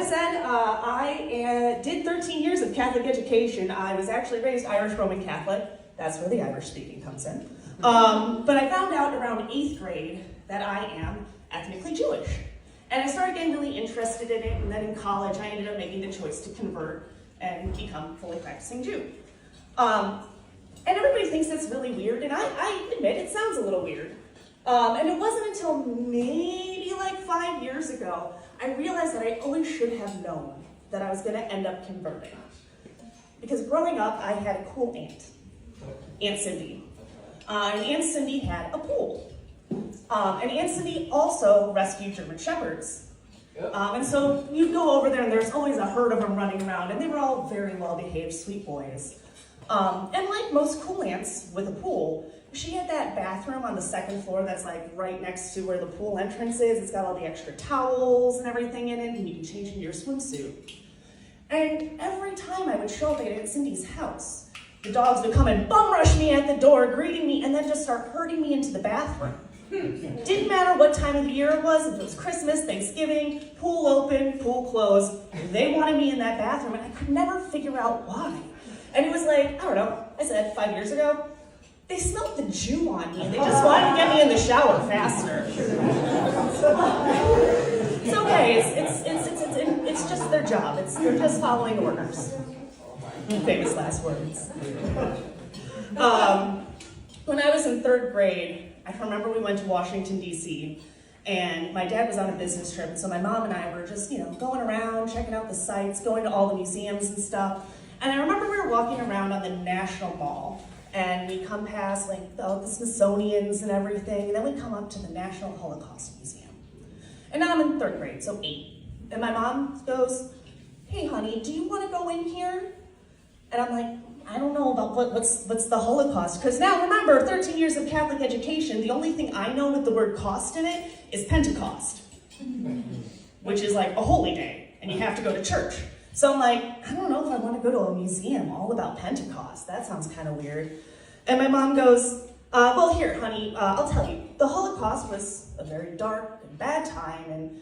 said, I did 13 years of Catholic education. I was actually raised Irish Roman Catholic. That's where the Irish speaking comes in. But I found out around 8th grade that I am ethnically Jewish. And I started getting really interested in it, and then in college I ended up making the choice to convert and become fully practicing Jew. And everybody thinks it's really weird, and I admit it sounds a little weird. And it wasn't until maybe like 5 years ago I realized that I always should have known that I was going to end up converting. Because growing up, I had a cool aunt, Aunt Cindy. And Aunt Cindy had a pool. And Aunt Cindy also rescued German Shepherds. And so you go over there and there's always a herd of them running around, and they were all very well-behaved, sweet boys. And like most cool aunts with a pool, she had that bathroom on the 2nd floor that's like right next to where the pool entrance is. It's got all the extra towels and everything in it, and you can change into your swimsuit. And every time I would show up at Aunt Cindy's house, the dogs would come and bum rush me at the door, greeting me, and then just start herding me into the bathroom. Didn't matter what time of the year it was, if it was Christmas, Thanksgiving, pool open, pool closed, they wanted me in that bathroom, and I could never figure out why. And it was like, I don't know, I said 5 years ago, they smelled the Jew on me, and they just wanted to get me in the shower faster. It's okay, it's just their job, they're just following orders. Famous last words. When I was in 3rd grade, I remember we went to Washington, D.C., and my dad was on a business trip, and so my mom and I were just, going around, checking out the sights, going to all the museums and stuff. And I remember we were walking around on the National Mall, and we come past like the Smithsonian's and everything, and then we come up to the National Holocaust Museum. And now I'm in 3rd grade, so 8. And my mom goes, "Hey honey, do you want to go in here?" And I'm like, I don't know about what's the Holocaust, because now remember, 13 years of Catholic education, the only thing I know with the word cost in it is Pentecost, which is like a holy day, and you have to go to church. So I'm like, I don't know if I want to go to a museum all about Pentecost. That sounds kind of weird. And my mom goes, well, here, honey, I'll tell you. The Holocaust was a very dark and bad time, and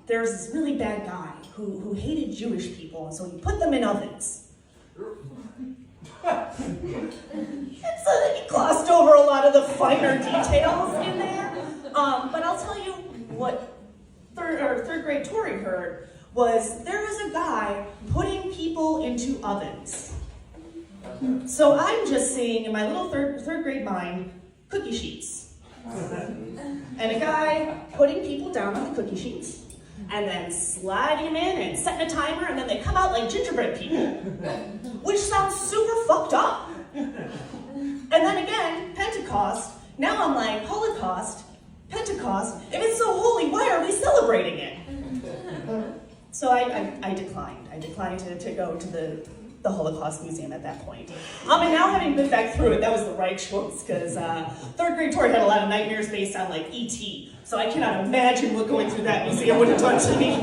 there was this really bad guy who hated Jewish people, and so he put them in ovens. And so then he glossed over a lot of the finer details in there. But I'll tell you what third grade Tori heard was there was a guy putting people into ovens. So I'm just seeing in my little third grade mind cookie sheets. And a guy putting people down on the cookie sheets, and then sliding them in and setting a timer, and then they come out like gingerbread people, which sounds super fucked up. And then again, Pentecost, now I'm like, Holocaust, Pentecost, if it's so holy, why are we celebrating it? So I declined. I declined to go to the Holocaust Museum at that point. And now having been back through it, that was the right choice, because 3rd grade Tori had a lot of nightmares based on like E.T., so I cannot imagine what going through that museum would have done to me.